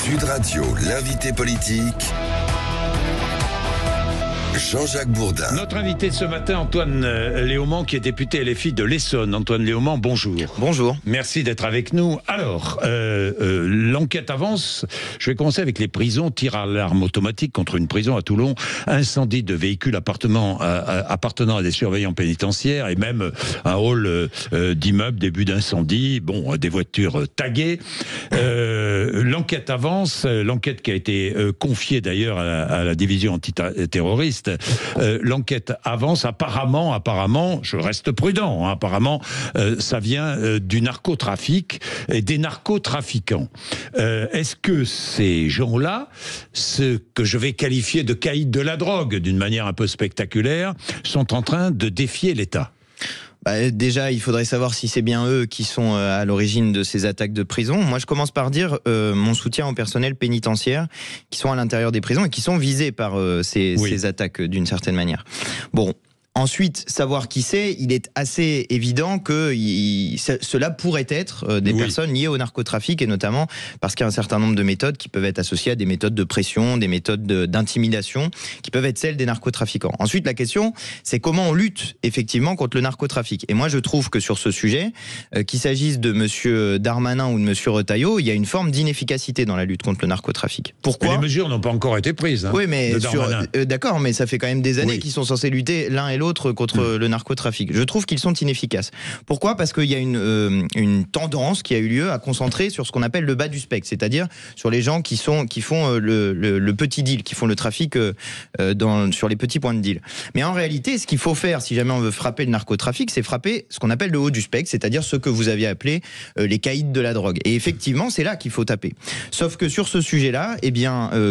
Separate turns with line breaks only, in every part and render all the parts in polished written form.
Sud Radio, l'invité politique, Jean-Jacques Bourdin.
Notre invité de ce matin, Antoine Léaumont, qui est député LFI de l'Essonne. Antoine Léaumont, bonjour.
Bonjour.
Merci d'être avec nous. Alors, l'enquête avance. Je vais commencer avec les prisons. Tir à l'arme automatique contre une prison à Toulon. Incendie de véhicules appartenant à des surveillants pénitentiaires et même un hall d'immeuble, début d'incendie. Bon, des voitures taguées. L'enquête avance. L'enquête qui a été confiée d'ailleurs à la division antiterroriste. L'enquête avance. Apparemment, je reste prudent, apparemment, ça vient du narcotrafic et des narcotrafiquants. Est-ce que ces gens-là, ce que je vais qualifier de caïds de la drogue, d'une manière un peu spectaculaire, sont en train de défier l'État ?
Déjà, il faudrait savoir si c'est bien eux qui sont à l'origine de ces attaques de prison. Moi, je commence par dire mon soutien au personnel pénitentiaire qui sont à l'intérieur des prisons et qui sont visés par ces attaques d'une certaine manière. Bon. Ensuite, savoir qui c'est, il est assez évident que cela pourrait être des personnes liées au narcotrafic, et notamment parce qu'il y a un certain nombre de méthodes qui peuvent être associées à des méthodes de pression, des méthodes d'intimidation, qui peuvent être celles des narcotrafiquants. Ensuite, la question, c'est comment on lutte effectivement contre le narcotrafic. Et moi, je trouve que sur ce sujet, qu'il s'agisse de monsieur Darmanin ou de monsieur Retailleau, il y a une forme d'inefficacité dans la lutte contre le narcotrafic. Pourquoi ?
Mais les mesures n'ont pas encore été prises.
Oui, mais d'accord, mais ça fait quand même des années qu'ils sont censés lutter l'un et l'autre contre le narcotrafic. Je trouve qu'ils sont inefficaces. Pourquoi ? Parce qu'il y a une tendance qui a eu lieu à concentrer sur ce qu'on appelle le bas du spectre, c'est-à-dire sur les gens qui font le petit deal, qui font le trafic sur les petits points de deal. Mais en réalité, ce qu'il faut faire, si jamais on veut frapper le narcotrafic, c'est frapper ce qu'on appelle le haut du spectre, c'est-à-dire ce que vous aviez appelé les caïds de la drogue. Et effectivement, c'est là qu'il faut taper. Sauf que sur ce sujet-là,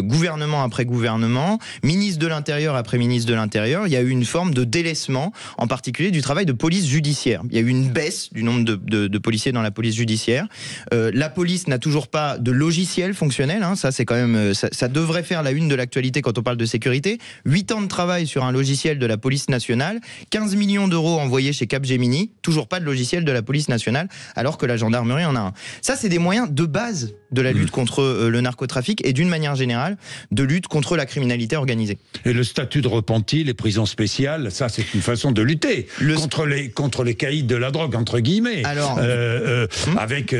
gouvernement après gouvernement, ministre de l'Intérieur après ministre de l'Intérieur, il y a eu une forme de délaissement, en particulier du travail de police judiciaire. Il y a eu une baisse du nombre de policiers dans la police judiciaire. La police n'a toujours pas de logiciel fonctionnel. Ça, c'est quand même, ça devrait faire la une de l'actualité quand on parle de sécurité. 8 ans de travail sur un logiciel de la police nationale, 15 millions d'euros envoyés chez Capgemini, toujours pas de logiciel de la police nationale, alors que la gendarmerie en a un. Ça, c'est des moyens de base de la lutte contre le narcotrafic et d'une manière générale de lutte contre la criminalité organisée. Et
le statut de repenti, les prisons spéciales, ça c'est une façon de lutter contre les caïds de la drogue, entre guillemets. Alors, avec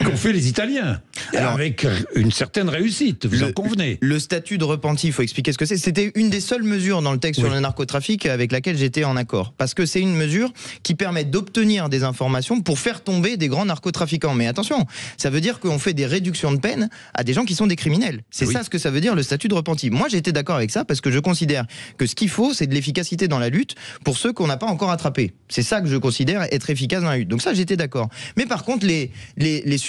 qu'ont fait les Italiens, avec une certaine réussite, vous en convenez. Le statut de repenti, il faut expliquer ce que c'est. C'était une des seules mesures dans le texte sur le narcotrafic avec laquelle j'étais en accord. Parce que c'est une mesure qui permet d'obtenir des informations pour faire tomber des grands narcotrafiquants. Mais attention, ça veut dire qu'on fait des réductions de peine à des gens qui sont des criminels. C'est ça ce que ça veut dire le statut de repenti. Moi, j'étais d'accord avec ça parce que je considère que ce qu'il faut, c'est de l'efficacité dans la lutte pour ceux qu'on n'a pas encore attrapés. C'est ça que je considère être efficace dans la lutte. Donc ça, j'étais d'accord. Mais par contre, les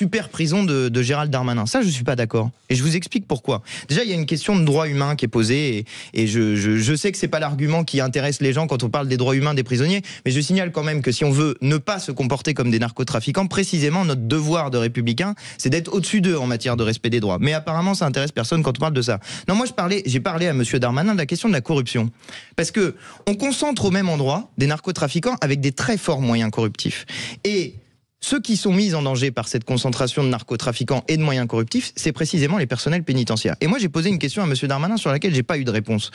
super prisons de Gérald Darmanin, ça, je suis pas d'accord. Et je vous explique pourquoi. Déjà, il y a une question de droit humain qui est posée, et je sais que c'est pas l'argument qui intéresse les gens quand on parle des droits humains des prisonniers, mais je signale quand même que si on veut ne pas se comporter comme des narcotrafiquants, précisément, notre devoir de républicain, c'est d'être au-dessus d'eux en matière de respect des droits. Mais apparemment, ça intéresse personne quand on parle de ça. Non, moi, j'ai parlé à monsieur Darmanin de la question de la corruption. Parce que on concentre au même endroit des narcotrafiquants avec des très forts moyens corruptifs. Et ceux qui sont mis en danger par cette concentration de narcotrafiquants et de moyens corruptifs, c'est précisément les personnels pénitentiaires. Et moi, j'ai posé une question à monsieur Darmanin sur laquelle j'ai pas eu de réponse.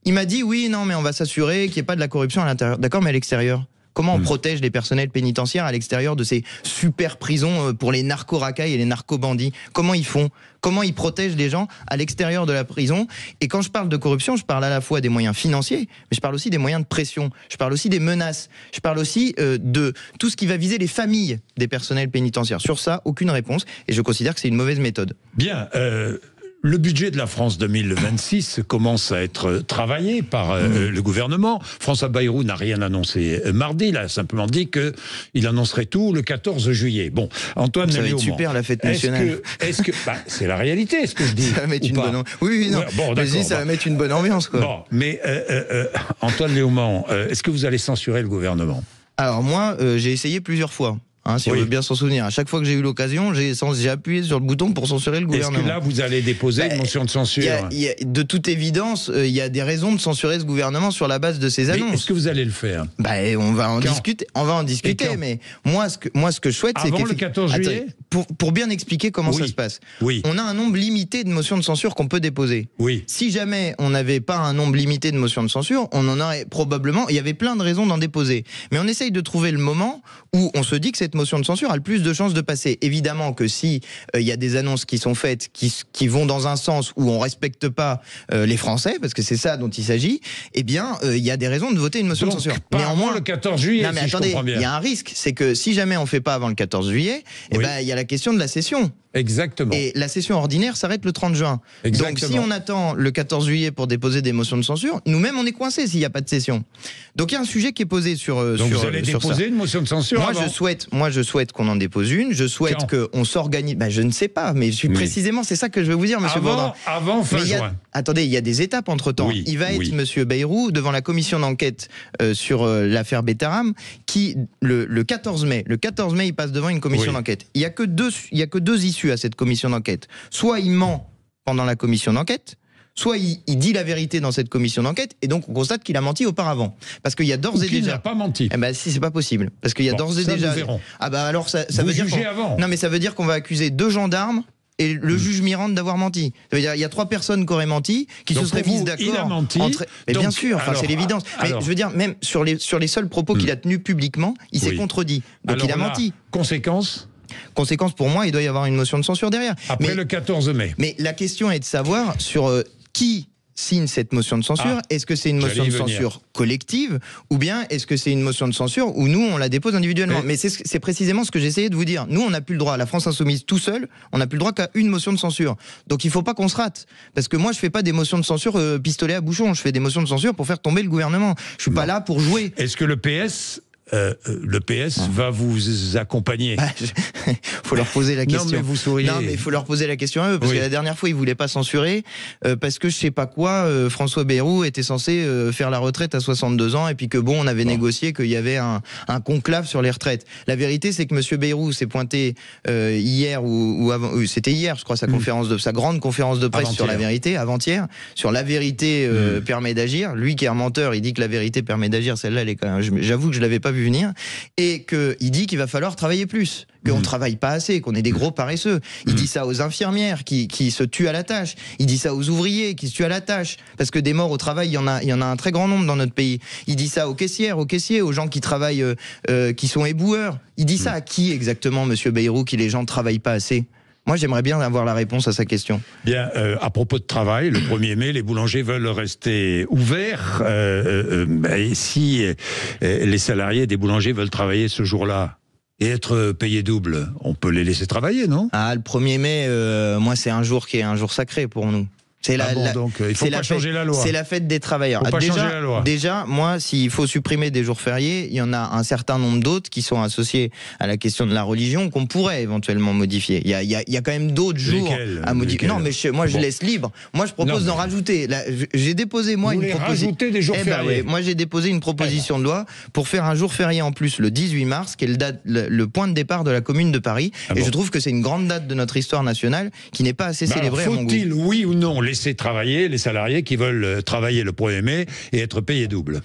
Il m'a dit, oui, non, mais on va s'assurer qu'il n'y ait pas de la corruption à l'intérieur. D'accord, mais à l'extérieur ? Comment on protège les personnels pénitentiaires à l'extérieur de ces super prisons pour les narco-racailles et les narco-bandits ? Comment ils font ? Comment ils protègent les gens à l'extérieur de la prison ? Et quand je parle de corruption, je parle à la fois des moyens financiers, mais je parle aussi des moyens de pression. Je parle aussi des menaces. Je parle aussi de tout ce qui va viser les familles des personnels pénitentiaires. Sur ça, aucune réponse. Et je considère que c'est une mauvaise méthode. Bien. Le budget de la France 2026 commence à être travaillé par le gouvernement. François Bayrou n'a rien annoncé mardi, il a simplement dit qu'il annoncerait tout le 14 juillet. Bon, Antoine Léaumont, ça va être super la fête nationale. C'est la réalité, ce que je dis. Ça va mettre une bonne ambiance. Oui, non. Bon, vas-y, ça va mettre une bonne ambiance, quoi. Bon, mais Antoine Léaumont, est-ce que vous allez censurer le gouvernement ? Alors moi, j'ai essayé plusieurs fois.
si on veut bien s'en souvenir. À chaque fois que j'ai eu l'occasion, j'ai appuyé sur le bouton pour censurer le gouvernement.
Est-ce que là, vous allez déposer une motion de censure?
De toute évidence, il y a des raisons de censurer ce gouvernement sur la base de ces annonces.
Est-ce que vous allez le faire?
On va en discuter. On va en discuter. Mais moi, ce que je souhaite, c'est
avant le 14 juillet.
Pour bien expliquer comment ça se passe. On a un nombre limité de motions de censure qu'on peut déposer. Si jamais on n'avait pas un nombre limité de motions de censure, on en aurait probablement. Il y avait plein de raisons d'en déposer. Mais on essaye de trouver le moment où on se dit que cette motion de censure a le plus de chances de passer. Évidemment que si il y a des annonces qui sont faites qui vont dans un sens où on respecte pas les Français, parce que c'est ça dont il s'agit, il y a des raisons de voter une motion de censure.
Néanmoins, le 14 juillet.
Non mais attendez, il y a un risque, c'est que si jamais on fait pas avant le 14 juillet, il y a la question de la session.
Exactement.
Et la session ordinaire s'arrête le 30 juin. Exactement. Donc si on attend le 14 juillet pour déposer des motions de censure, nous-mêmes on est coincés s'il n'y a pas de session. Donc il y a un sujet qui est posé sur
Donc vous allez déposer une motion de censure
Moi je souhaite qu'on en dépose une. Je souhaite qu'on s'organise. Je ne sais pas, mais précisément c'est ça que je vais vous dire, Monsieur Bourdin.
Avant fin juin.
Attendez, il y a des étapes entre temps. Il va être Monsieur Bayrou devant la commission d'enquête sur l'affaire Betaram, qui le 14 mai, il passe devant une commission d'enquête. Il y a que deux issues à cette commission d'enquête. Soit il ment pendant la commission d'enquête, soit il dit la vérité dans cette commission d'enquête, et donc on constate qu'il a menti auparavant. Parce qu'il y a d'ores et déjà.
Il n'a pas menti.
Si, c'est pas possible. Parce qu'il y a d'ores et déjà.
Alors
ça veut dire non, mais ça veut dire qu'on va accuser 2 gendarmes et le juge Mirande d'avoir menti. Ça veut dire il y a 3 personnes qui auraient menti, qui se seraient mises d'accord.
Il a menti.
Mais bien sûr, c'est l'évidence. Mais je veux dire, même sur les seuls propos qu'il a tenus publiquement, il s'est contredit. Donc il a menti. Conséquence, pour moi, il doit y avoir une motion de censure derrière.
Après le 14 mai.
Mais la question est de savoir sur qui signe cette motion de censure. Est-ce que c'est une motion de censure collective, ou bien est-ce que c'est une motion de censure où nous, on la dépose individuellement? Mais c'est précisément ce que j'essayais de vous dire. Nous, on n'a plus le droit, la France Insoumise tout seul, on n'a plus le droit qu'à une motion de censure. Donc il ne faut pas qu'on se rate. Parce que moi, je ne fais pas des motions de censure pistolet à bouchon. Je fais des motions de censure pour faire tomber le gouvernement. Je ne suis pas là pour jouer.
Est-ce que le PS va vous accompagner?
Faut leur poser la question.
Non mais vous souriez.
Non mais il faut leur poser la question à eux, parce que la dernière fois ils voulaient pas censurer parce que je sais pas quoi, François Bayrou était censé faire la retraite à 62 ans et puis que on avait négocié qu'il y avait un conclave sur les retraites. La vérité c'est que Monsieur Bayrou s'est pointé hier ou avant, c'était hier je crois, sa grande conférence de presse sur la vérité, avant-hier, sur la vérité permet d'agir. Lui qui est un menteur, il dit que la vérité permet d'agir, celle-là elle est quand même, j'avoue que je l'avais pas vu venir, et qu'il dit qu'il va falloir travailler plus, qu'on ne travaille pas assez, qu'on est des gros paresseux. Il dit ça aux infirmières qui se tuent à la tâche. Il dit ça aux ouvriers qui se tuent à la tâche, parce que des morts au travail, il y en a un très grand nombre dans notre pays. Il dit ça aux caissières, aux caissiers, aux gens qui travaillent, qui sont éboueurs. Il dit ça à qui exactement, Monsieur Bayrou, que les gens ne travaillent pas assez? Moi, j'aimerais bien avoir la réponse à sa question.
Bien, à propos de travail, le 1er mai, les boulangers veulent rester ouverts. Et si les salariés des boulangers veulent travailler ce jour-là et être payés double, on peut les laisser travailler, non?
Le 1er mai, moi, c'est un jour qui est un jour sacré pour nous.
Donc il faut pas changer la loi.
C'est la fête des travailleurs. Déjà, moi, s'il faut supprimer des jours fériés, il y en a un certain nombre d'autres qui sont associés à la question de la religion qu'on pourrait éventuellement modifier. Il y a quand même d'autres jours à modifier. Non, mais moi, je laisse libre. Moi, je propose d'en rajouter. J'ai déposé une proposition.
Rajouter des jours fériés.
Moi, j'ai déposé une proposition de loi pour faire un jour férié en plus le 18 mars, qui est le point de départ de la Commune de Paris. Et je trouve que c'est une grande date de notre histoire nationale qui n'est pas assez célébrée à mon goût.
Faut-il, oui ou non, laisser travailler les salariés qui veulent travailler le 1er mai et être payés double?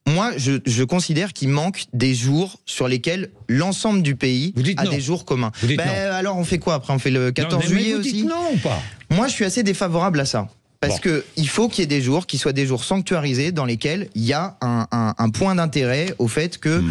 Moi, je considère qu'il manque des jours sur lesquels l'ensemble du pays a des jours communs. Alors on fait quoi après? On fait le 14 juillet aussi?
Non ou pas?
Moi, je suis assez défavorable à ça. Parce que il faut qu'il y ait des jours qui soient des jours sanctuarisés dans lesquels il y a un point d'intérêt au fait que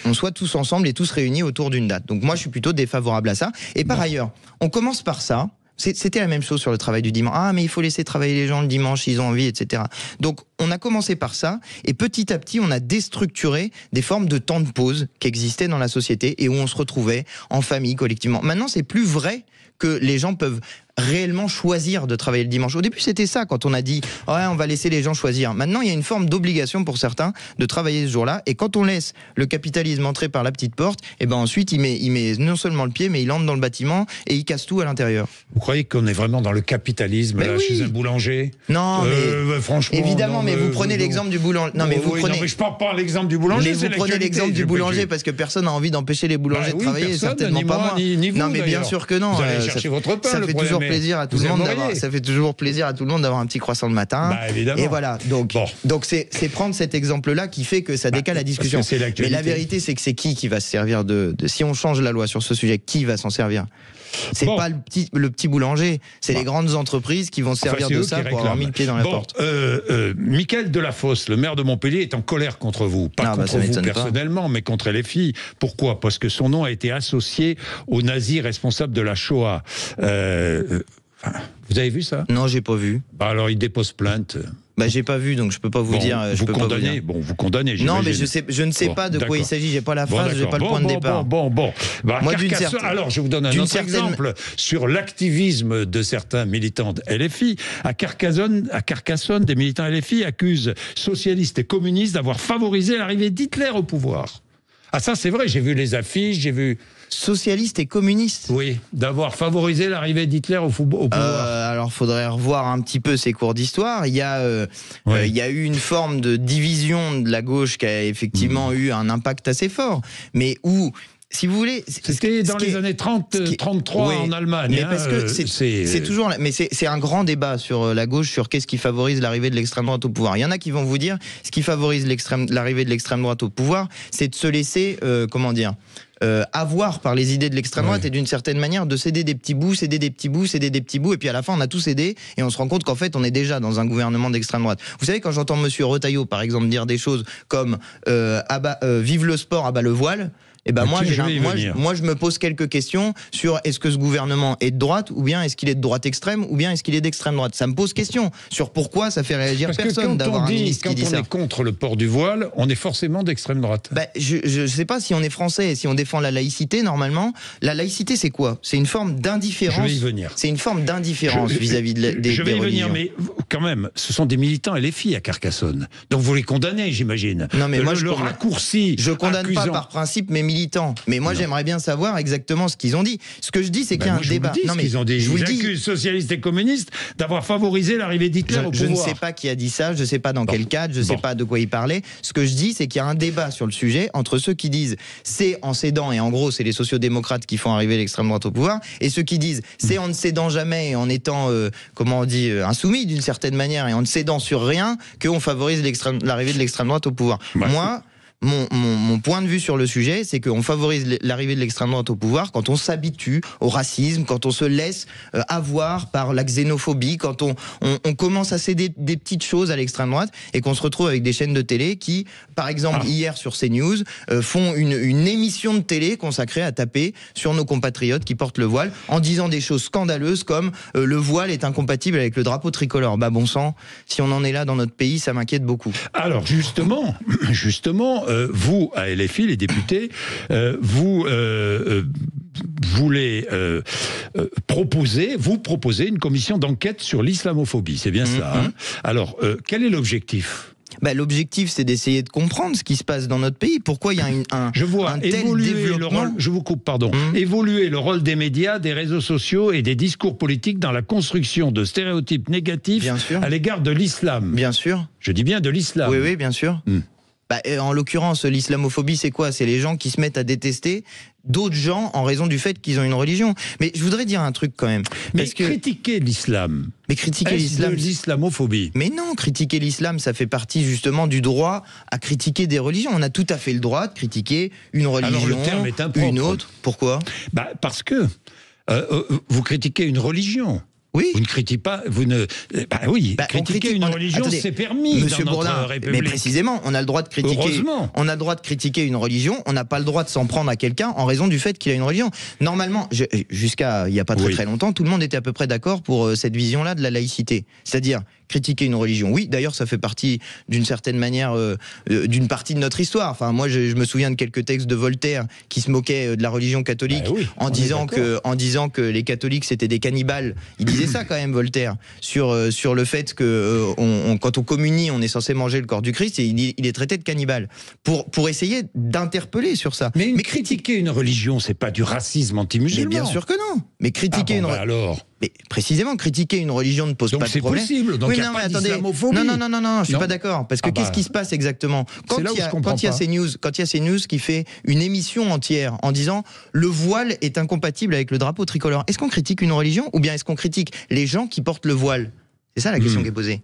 on soit tous ensemble et tous réunis autour d'une date. Donc moi, je suis plutôt défavorable à ça. Et par ailleurs, on commence par ça. C'était la même chose sur le travail du dimanche. Mais il faut laisser travailler les gens le dimanche, ils ont envie, etc. Donc, on a commencé par ça, et petit à petit, on a déstructuré des formes de temps de pause qui existaient dans la société et où on se retrouvait en famille, collectivement. Maintenant, c'est plus vrai que les gens peuvent réellement choisir de travailler le dimanche. Au début, c'était ça quand on a dit ouais, on va laisser les gens choisir. Maintenant, il y a une forme d'obligation pour certains de travailler ce jour-là. Et quand on laisse le capitalisme entrer par la petite porte, et ben ensuite il met non seulement le pied, mais il entre dans le bâtiment et il casse tout à l'intérieur.
Vous croyez qu'on est vraiment dans le capitalisme là, chez un boulanger?
Non, mais
franchement.
Évidemment, mais vous prenez l'exemple du boulanger. Non, mais
je parle pas l'exemple du boulanger.
Mais vous prenez l'exemple du boulanger parce que personne n'a envie d'empêcher les boulangers de travailler, certainement pas moi.
Ni vous,
non, mais bien sûr que non.
Vous allez chercher votre pain.
Ça fait toujours plaisir à tout le monde d'avoir. Ça fait toujours plaisir à tout le monde d'avoir un petit croissant le matin.
Évidemment.
Et voilà. Donc c'est prendre cet exemple-là qui fait que ça décale la discussion. Mais la vérité, c'est que c'est qui va se servir de si on change la loi sur ce sujet, qui va s'en servir? C'est pas le petit boulanger, c'est les grandes entreprises qui vont se servir de ça pour avoir mis le pied dans la porte.
Mickaël Delafosse, le maire de Montpellier, est en colère contre vous. Pas contre vous personnellement, mais contre LFI. Pourquoi? Parce que son nom a été associé aux nazis responsables de la Shoah. Vous avez vu ça?
Non, j'ai pas vu.
Alors il dépose plainte.
J'ai pas vu, donc je peux pas vous dire.
Vous condamnez. Vous condamnez.
Non, mais je ne sais pas de quoi il s'agit. J'ai pas la phrase, j'ai pas le point de départ.
Moi, alors, je vous donne un autre exemple sur l'activisme de certains militants de LFI. À Carcassonne, des militants LFI accusent socialistes et communistes d'avoir favorisé l'arrivée d'Hitler au pouvoir. Ah, ça, c'est vrai. J'ai vu les affiches, j'ai vu.
Socialiste et communiste.
Oui, d'avoir favorisé l'arrivée d'Hitler au pouvoir.
Alors, faudrait revoir un petit peu ces cours d'histoire. Il y a eu une forme de division de la gauche qui a effectivement eu un impact assez fort, mais où, si vous voulez,
c'était dans les années 33 en Allemagne.
Mais parce que c'est toujours, mais c'est un grand débat sur la gauche sur qu'est-ce qui favorise l'arrivée de l'extrême droite au pouvoir. Il y en a qui vont vous dire ce qui favorise l'arrivée de l'extrême droite au pouvoir, c'est de se laisser, avoir par les idées de l'extrême droite et d'une certaine manière de céder des petits bouts, et puis à la fin on a tout cédé et on se rend compte qu'en fait on est déjà dans un gouvernement d'extrême droite. Vous savez, quand j'entends Monsieur Retailleau par exemple dire des choses comme vive le sport, abat le voile, et moi je me pose quelques questions sur est-ce que ce gouvernement est de droite, ou bien est-ce qu'il est de droite extrême, ou bien est-ce qu'il est d'extrême droite. Ça me pose question sur pourquoi ça fait réagir personne d'avoir un ministre qui dit ça.
Quand on est contre le port du voile, on est forcément d'extrême droite.
Je sais pas si on est français et si on défend la laïcité. Normalement, la laïcité c'est quoi? C'est une forme d'indifférence.
Je vais y venir.
C'est une forme d'indifférence vis-à-vis des religions.
Je vais y venir, mais quand même, ce sont des militants LFI à Carcassonne. Donc vous les condamnez, j'imagine.
Non, mais moi
le raccourci.
Je condamne pas par principe mes militants. Mais moi, j'aimerais bien savoir exactement ce qu'ils ont dit. Ce que je dis, c'est qu'il y a un débat.
Ils ont dit. Ils accusent socialistes et communistes d'avoir favorisé l'arrivée d'Hitler au pouvoir.
Je ne sais pas qui a dit ça, je ne sais pas dans quel cadre, je ne sais pas de quoi il parlait. Ce que je dis, c'est qu'il y a un débat sur le sujet entre ceux qui disent c'est en cédant, et en gros, c'est les sociodémocrates qui font arriver l'extrême droite au pouvoir, et ceux qui disent c'est en ne cédant jamais et en étant, insoumis d'une certaine manière, et en ne cédant sur rien, qu'on favorise l'arrivée de l'extrême droite au pouvoir. Moi, mon point de vue sur le sujet, c'est qu'on favorise l'arrivée de l'extrême droite au pouvoir quand on s'habitue au racisme, quand on se laisse avoir par la xénophobie, quand on commence à céder des petites choses à l'extrême droite et qu'on se retrouve avec des chaînes de télé qui, par exemple hier sur CNews, font une émission de télé consacrée à taper sur nos compatriotes qui portent le voile en disant des choses scandaleuses comme le voile est incompatible avec le drapeau tricolore. Bon sang, si on en est là dans notre pays, ça m'inquiète beaucoup.
Alors justement, vous, à LFI, les députés, vous voulez proposer une commission d'enquête sur l'islamophobie, c'est bien ça, hein? Alors, quel est l'objectif ?
L'objectif, c'est d'essayer de comprendre ce qui se passe dans notre pays. Pourquoi il y a un tel développement.
Je vous coupe, pardon. Évoluer le rôle des médias, des réseaux sociaux et des discours politiques dans la construction de stéréotypes négatifs à l'égard de l'islam.
Bien sûr.
Je dis bien de l'islam.
Oui, bien sûr. En l'occurrence, l'islamophobie, c'est quoi? C'est les gens qui se mettent à détester d'autres gens en raison du fait qu'ils ont une religion. Mais je voudrais dire un truc quand même.
Critiquer l'islam.
Mais critiquer l'islam,
de l'islamophobie.
Mais non, critiquer l'islam, ça fait partie justement du droit à critiquer des religions. On a tout à fait le droit de critiquer une religion,
alors, le terme est impropre.
Une autre. Pourquoi?
Parce que vous critiquez une religion.
Oui.
Vous ne critiquez pas, critiquer une religion, c'est permis
Monsieur
dans
Bourdin,
notre République.
mais précisément, on a le droit de critiquer.
Heureusement.
On a le droit de critiquer une religion, on n'a pas le droit de s'en prendre à quelqu'un en raison du fait qu'il a une religion. Normalement, jusqu'à il n'y a pas très longtemps, tout le monde était à peu près d'accord pour cette vision-là de la laïcité. C'est-à-dire critiquer une religion. Oui, d'ailleurs, ça fait partie d'une certaine manière d'une partie de notre histoire. Enfin, moi, je me souviens de quelques textes de Voltaire qui se moquaient de la religion catholique en disant que les catholiques c'était des cannibales. Il disait ça quand même, Voltaire, sur le fait que quand on communie, on est censé manger le corps du Christ, et il est traité de cannibale. Pour essayer d'interpeller sur ça.
Mais critiquer une religion, c'est pas du racisme anti-musulman.
Mais bien sûr que non. Mais critiquer
alors.
Mais précisément, critiquer une religion ne pose pas de problème.
Donc c'est possible. Donc il n'y a pas d'islamophobie.
Non, je suis pas d'accord. Parce que qu'est-ce qui se passe exactement quand il y a CNews qui fait une émission entière en disant le voile est incompatible avec le drapeau tricolore. Est-ce qu'on critique une religion ou bien est-ce qu'on critique les gens qui portent le voile? C'est ça la question qui est posée.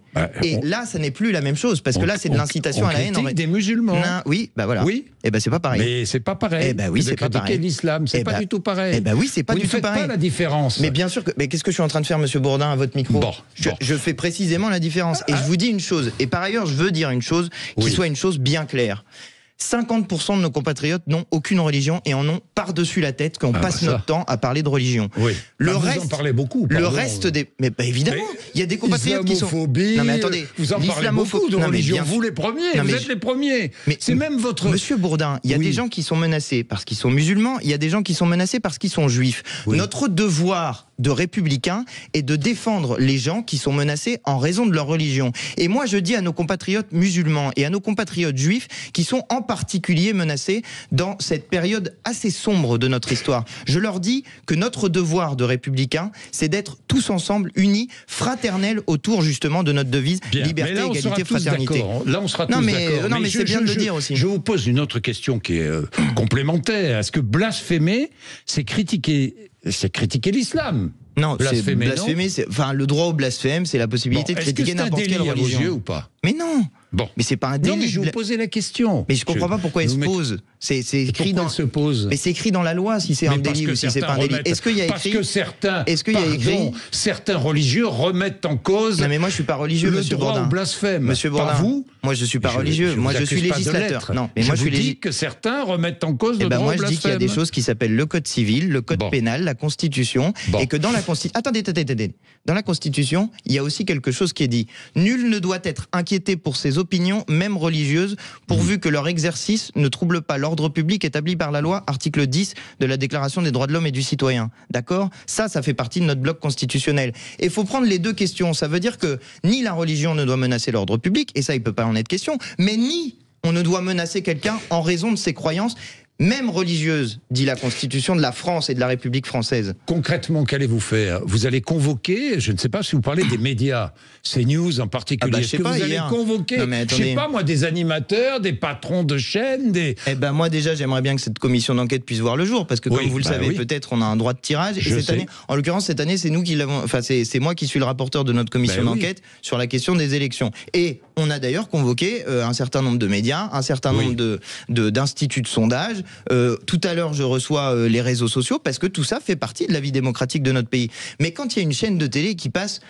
Là, ça n'est plus la même chose, parce que là, c'est de l'incitation à la haine.
Des musulmans.
Oui, bah voilà.
Oui.
Et ben c'est pas pareil.
Mais c'est pas pareil.
Eh ben oui, c'est pas pareil.
L'islam, c'est pas du tout pareil.
Eh ben oui, c'est pas du tout pareil.
Vous ne faites pas la différence.
Mais bien sûr que. Mais qu'est-ce que je suis en train de faire, Monsieur Bourdin, à votre micro? Je fais précisément la différence. Et je vous dis une chose. Et par ailleurs, je veux dire une chose qui soit une chose bien claire. 50% de nos compatriotes n'ont aucune religion et en ont par-dessus la tête qu'on passe notre temps à parler de religion.
Oui.
Le
reste,
vous
en parlez beaucoup.
Le reste des... Mais évidemment, il y a des compatriotes qui sont...
Non mais attendez, vous en parlez beaucoup de religion. Vous les premiers, vous êtes les premiers. C'est même votre...
Monsieur Bourdin, il y a des gens qui sont menacés parce qu'ils sont musulmans, il y a des gens qui sont menacés parce qu'ils sont juifs. Notre devoir de républicains est de défendre les gens qui sont menacés en raison de leur religion. Et moi, je dis à nos compatriotes musulmans et à nos compatriotes juifs qui sont en particulier menacés dans cette période assez sombre de notre histoire. Je leur dis que notre devoir de républicains, c'est d'être tous ensemble, unis, fraternels autour justement de notre devise liberté, égalité, fraternité.
Là, on sera tous d'accord.
Non, mais c'est bien de le dire aussi.
Je vous pose une autre question qui est complémentaire. Est-ce que blasphémer, c'est critiquer l'islam?
Non, blasphémer, enfin, le droit au blasphème, c'est la possibilité de critiquer n'importe quelle religion.
Est-ce que c'est un délit à vos yeux ou pas?
Mais non.
Bon.
Mais c'est pas un délit.
Non, mais je vous posais la question.
Mais je comprends pas pourquoi elle se pose. C'est écrit dans.
Se pose.
Mais c'est écrit dans la loi si c'est un délit ou si c'est pas un délit. Est-ce qu'il y a écrit?
Parce que certains religieux remettent en cause.
Non, mais moi je suis pas religieux, Monsieur Bourdin.
Le droit au blasphème.
Monsieur Bourdin.
Pas vous.
Moi je suis pas religieux. Moi je suis législateur. Non, mais moi je
dis que certains remettent en cause le droit au blasphème.
Moi je dis qu'il y a des choses qui s'appellent le code civil, le code pénal, la Constitution, et que dans la Constitution. Attendez. Dans la Constitution, il y a aussi quelque chose qui est dit. Nul ne doit être inquiété pour ses opinions, même religieuses, pourvu que leur exercice ne trouble pas l'ordre public établi par la loi, article 10 de la Déclaration des droits de l'homme et du citoyen. D'accord ? Ça fait partie de notre bloc constitutionnel. Et il faut prendre les deux questions. Ça veut dire que ni la religion ne doit menacer l'ordre public, et ça, il ne peut pas en être question, mais ni on ne doit menacer quelqu'un en raison de ses croyances, même religieuse, dit la Constitution de la France et de la République française.
Concrètement, qu'allez-vous faire? Vous allez convoquer, je ne sais pas si vous parlez des médias, CNews en particulier. Est-ce que vous allez convoquer, je ne sais pas moi, des animateurs, des patrons de chaînes, des...
Eh ben moi déjà, j'aimerais bien que cette commission d'enquête puisse voir le jour, parce que comme vous le savez, peut-être on a un droit de tirage. Et cette année, en l'occurrence, cette année, c'est nous qui l'avons. Enfin, c'est moi qui suis le rapporteur de notre commission d'enquête sur la question des élections. Et on a d'ailleurs convoqué un certain nombre de médias, un certain nombre d'instituts de sondage. Tout à l'heure, je reçois les réseaux sociaux parce que tout ça fait partie de la vie démocratique de notre pays. Mais quand il y a une chaîne de télé qui passe,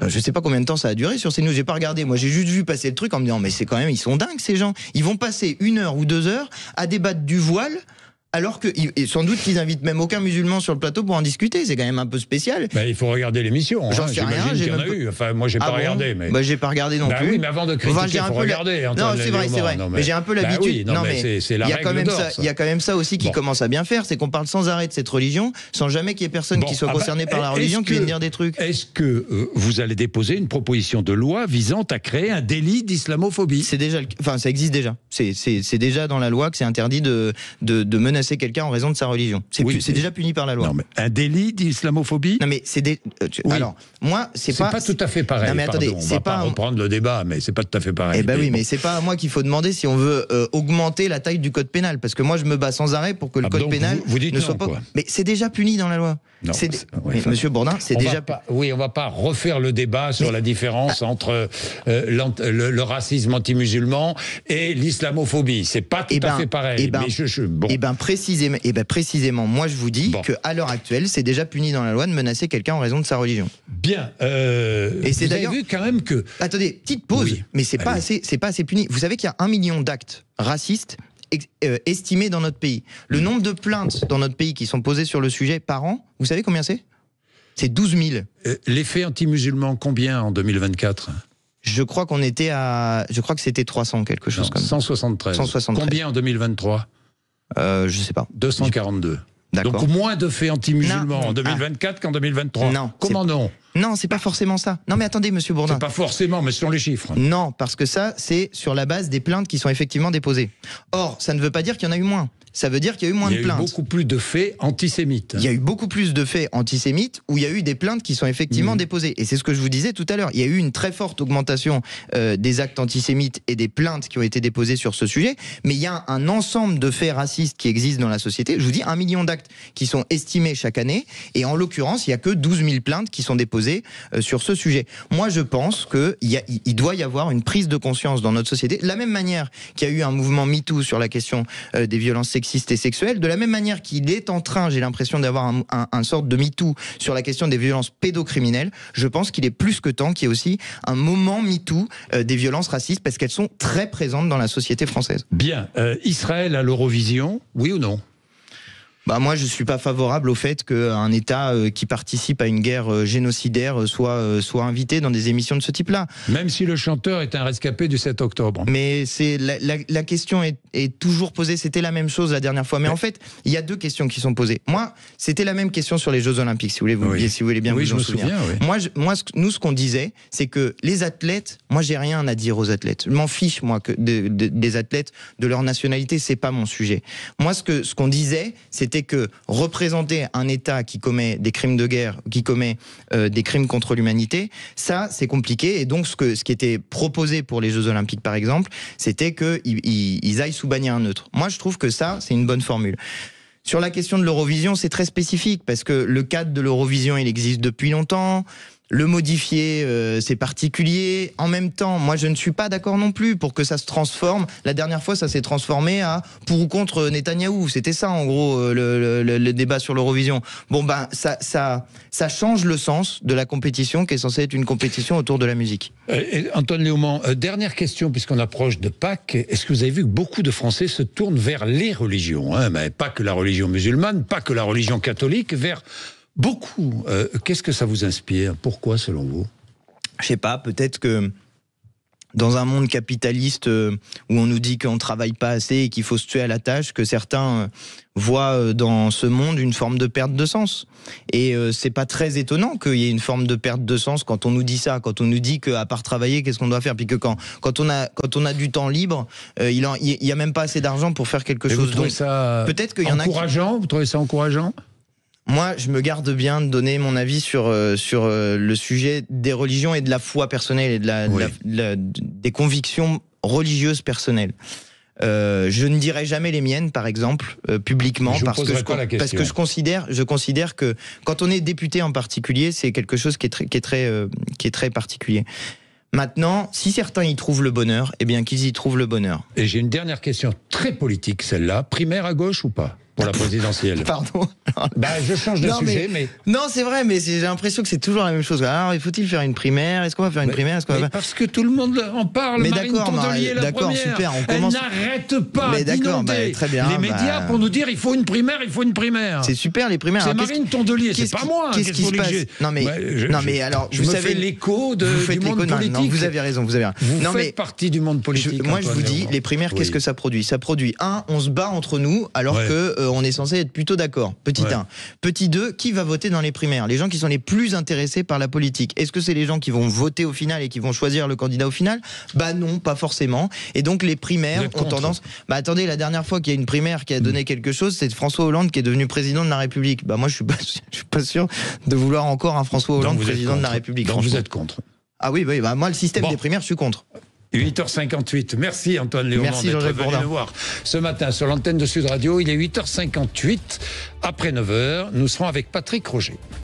je sais pas combien de temps ça a duré sur CNews, j'ai pas regardé. Moi, j'ai juste vu passer le truc en me disant, mais c'est quand même, ils sont dingues ces gens. Ils vont passer 1 heure ou 2 heures à débattre du voile. Alors que, sans doute qu'ils invitent même aucun musulman sur le plateau pour en discuter. C'est quand même un peu spécial.
Bah, il faut regarder l'émission.
J'en sais rien.
Qu'il y en a eu. Enfin, moi, j'ai pas regardé. Mais...
Bah, j'ai pas regardé non plus.
Oui, mais avant de critiquer, il faut regarder.
Non, c'est vrai.
Non,
mais j'ai un peu l'habitude.
Non, mais c'est la règle d'or.
Il y a quand même ça aussi qui commence à bien faire. C'est qu'on parle sans arrêt de cette religion, sans jamais qu'il y ait personne qui soit concerné par la religion qui vienne dire des trucs.
Est-ce que vous allez déposer une proposition de loi visant à créer un délit d'islamophobie?
C'est déjà, enfin, ça existe déjà. C'est déjà dans la loi que c'est interdit de menacer quelqu'un en raison de sa religion. C'est déjà puni par la loi.
Non, mais un délit d'islamophobie?
Non, mais c'est alors, moi, c'est
pas tout à fait pareil.
Non, mais attendez,
on va pas reprendre le débat, mais c'est pas tout à fait pareil.
Eh ben oui, mais c'est pas à moi qu'il faut demander si on veut augmenter la taille du code pénal, parce que moi, je me bats sans arrêt pour que le code pénal ne soit pas. Mais c'est déjà puni dans la loi.
Non,
Monsieur Bourdin, c'est déjà.
On va pas refaire le débat sur la différence entre le racisme anti-musulman et l'islamophobie. C'est pas tout à fait pareil.
Précisément, moi je vous dis qu'à l'heure actuelle, c'est déjà puni dans la loi de menacer quelqu'un en raison de sa religion.
Bien.
Et c'est d'ailleurs
vu quand même que...
Attendez, petite pause, mais c'est pas assez puni. Vous savez qu'il y a 1 million d'actes racistes estimés dans notre pays. Le nombre de plaintes dans notre pays qui sont posées sur le sujet par an, vous savez combien c'est ? C'est 12 000.
Les faits anti-musulmans, combien en 2024 ?
Je crois que c'était 300, quelque chose comme ça.
173. Combien en 2023 ?
Je sais pas.
242.
D'accord.
Donc moins de faits anti-musulmans en 2024 qu'en 2023.
Non.
Comment non ?
Non, c'est pas forcément ça. Non, mais attendez, monsieur Bourdin.
C'est pas forcément, mais ce sont les chiffres.
Non, parce que ça, c'est sur la base des plaintes qui sont effectivement déposées. Or, ça ne veut pas dire qu'il y en a eu moins. Ça veut dire qu'il y a eu moins de plaintes.
Il y a eu beaucoup plus de faits antisémites.
Il y a eu beaucoup plus de faits antisémites où il y a eu des plaintes qui sont effectivement déposées. Et c'est ce que je vous disais tout à l'heure. Il y a eu une très forte augmentation des actes antisémites et des plaintes qui ont été déposées sur ce sujet. Mais il y a un ensemble de faits racistes qui existent dans la société. Je vous dis, 1 million d'actes qui sont estimés chaque année. Et en l'occurrence, il n'y a que 12 000 plaintes qui sont déposées sur ce sujet. Moi, je pense qu'il doit y avoir une prise de conscience dans notre société. De la même manière qu'il y a eu un mouvement MeToo sur la question des violences sexistes et sexuelles, de la même manière qu'il est en train, j'ai l'impression d'avoir un sorte de MeToo sur la question des violences pédocriminelles, je pense qu'il est plus que temps qu'il y ait aussi un moment MeToo des violences racistes, parce qu'elles sont très présentes dans la société française.
Bien. Israël à l'Eurovision, oui ou non ?
Moi, je suis pas favorable au fait qu'un État qui participe à une guerre génocidaire soit invité dans des émissions de ce type-là.
Même si le chanteur est un rescapé du 7 octobre.
Mais c'est la question est toujours posée. C'était la même chose la dernière fois. Mais en fait, il y a 2 questions qui sont posées. Moi, c'était la même question sur les Jeux Olympiques, si vous voulez bien vous en souvenir. Moi, nous, ce qu'on disait, c'est que les athlètes, moi, j'ai rien à dire aux athlètes. Je m'en fiche, moi, des athlètes, de leur nationalité, c'est pas mon sujet. Moi, ce qu'on disait, c'était que représenter un État qui commet des crimes de guerre, qui commet des crimes contre l'humanité, ça c'est compliqué. Et donc ce qui était proposé pour les Jeux Olympiques par exemple, c'était qu'ils aillent sous bannière neutre. Moi je trouve que ça c'est une bonne formule. Sur la question de l'Eurovision, c'est très spécifique parce que le cadre de l'Eurovision il existe depuis longtemps. Le modifier, c'est particulier. En même temps, moi, je ne suis pas d'accord non plus pour que ça se transforme. La dernière fois, ça s'est transformé à pour ou contre Netanyahou. C'était ça, en gros, le débat sur l'Eurovision. Bon, ça change le sens de la compétition qui est censée être une compétition autour de la musique.
Antoine Léaumont, dernière question, puisqu'on approche de Pâques. Est-ce que vous avez vu que beaucoup de Français se tournent vers les religions, mais pas que la religion musulmane, pas que la religion catholique, vers... Beaucoup. Qu'est-ce que ça vous inspire ? Pourquoi, selon vous ?
Je sais pas, peut-être que dans un monde capitaliste où on nous dit qu'on ne travaille pas assez et qu'il faut se tuer à la tâche, que certains voient dans ce monde une forme de perte de sens. Et c'est pas très étonnant qu'il y ait une forme de perte de sens quand on nous dit ça, quand on nous dit qu'à part travailler, qu'est-ce qu'on doit faire ? Puis que quand on a du temps libre, il y a même pas assez d'argent pour faire quelque chose.
Vous trouvez ça peut-être qu'il y en a encourageant ? Vous trouvez ça encourageant ?
Moi, je me garde bien de donner mon avis sur le sujet des religions et de la foi personnelle et des convictions religieuses personnelles. Je ne dirai jamais les miennes, par exemple, publiquement, parce que je considère que quand on est député en particulier, c'est quelque chose qui est très particulier. Maintenant, si certains y trouvent le bonheur, eh bien qu'ils y trouvent le bonheur.
Et j'ai une dernière question très politique, celle-là. Primaire à gauche ou pas ? Pour la présidentielle.
Pardon.
Je change de sujet, mais...
Non, c'est vrai, mais j'ai l'impression que c'est toujours la même chose. Alors, faut-il faire une primaire ? Est-ce qu'on va faire une primaire ?
Parce que tout le monde en parle.
Mais
Marine Tondelier est la première.
Super, on
commence... Elle n'arrête pas d'inonder les médias pour nous dire il faut une primaire, il faut une primaire.
C'est super, les primaires.
C'est Marine Tondelier, c'est pas moi.
Qu'est-ce qui se passe ? Non, mais alors,
vous savez l'écho du monde politique.
Non, vous avez raison. Vous
faites partie du monde politique.
Moi, je vous dis, les primaires, qu'est-ce que ça produit ? Ça produit, on se bat entre nous, alors qu'on est censé être plutôt d'accord. Petit 1. Petit 2, qui va voter dans les primaires ? Les gens qui sont les plus intéressés par la politique. Est-ce que c'est les gens qui vont voter au final et qui vont choisir le candidat au final ? Non, pas forcément. Et donc les primaires ont tendance... attendez, la dernière fois qu'il y a une primaire qui a donné quelque chose, c'est François Hollande qui est devenu président de la République. Moi, je suis pas sûr de vouloir encore un François Hollande président de la République.
Donc vous êtes contre ?
Ah oui, moi, le système des primaires, je suis contre.
8h58. Merci Antoine Léaumont d'être venu nous voir ce matin sur l'antenne de Sud Radio. Il est 8h58. Après 9h, nous serons avec Patrick Roger.